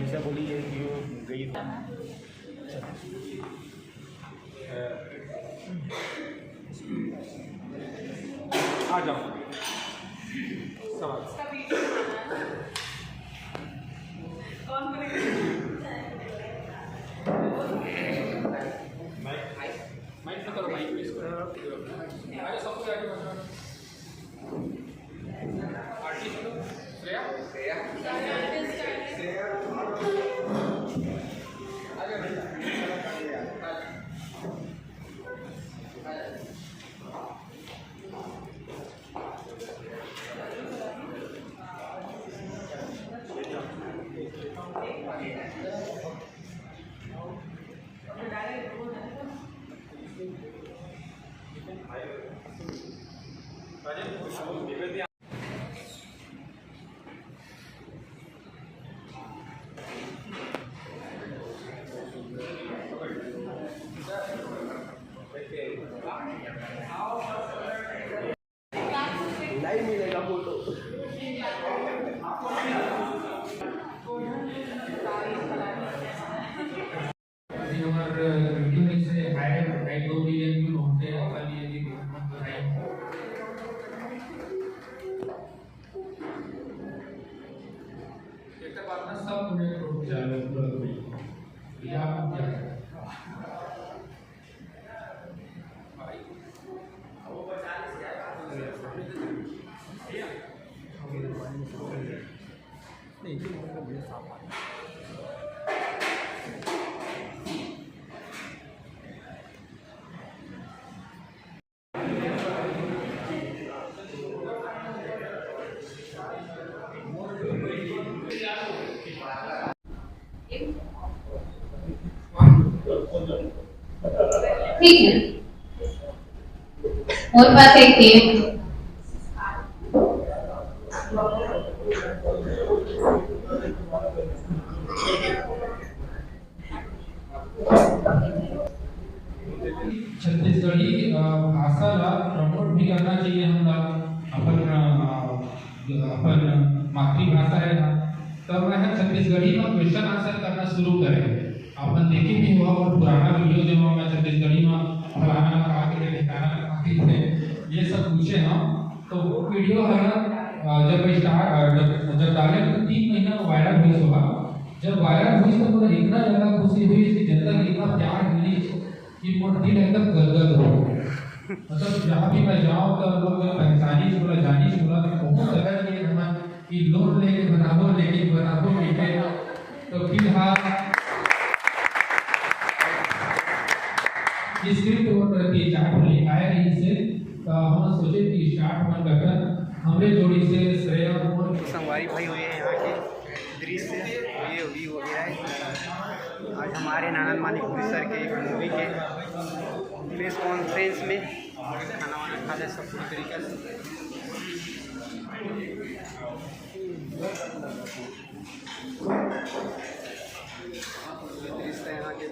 निशा बोली है कि वो गई आ जाओ सवाल माइक से करो माइक यूज करो आगे सबसे आगे बढ़ो आर्टिस्ट श्रेया श्रेया श्रेया नहीं मिलेगा फोटो ठीक है और पास एक गेम 'छत्तीसगढ़ी भाषाला प्रमोट भी करना चाहिए हमला अपन मातृभाषा है ना तब वह छत्तीसगढ़ी में क्वेश्चन आंसर करना शुरू करें अपन देखे भी हुआ और पुराना वीडियो जो मैं छत्तीसगढ़ी में फलाना कहा के ठिकाना कहा के ये सब पूछे ना तो वो वीडियो है जब डाले तो 3 महीना वायरल हुई होगा जब वायरल हुई तो पूरा इतना ज़्यादा खुशी हुई कि जनता ने इतना प्यार मिली कि मोर दिल एकदम गदगद हो मतलब जहाँ भी मैं जाऊँ तो लोग पहचानी बोला जानी बोला तो बहुत जगह के हम कि लोन लेके बनाबो मीठे तो फिलहाल स्क्रिप्ट और प्रति चार्ट लिखाया रही से तो हम सोचे कि स्टार्ट मन गठन हमरे जोड़ी से श्रेया और संगवारी भाई हुए हैं यहाँ के दृश्य ये भी हो गया है आज हमारे नानंद मानिक सर के एक मूवी के प्रेस कॉन्फ्रेंस में खाना वाना खा ले सब पूरी तरीके से दृश्य यहाँ के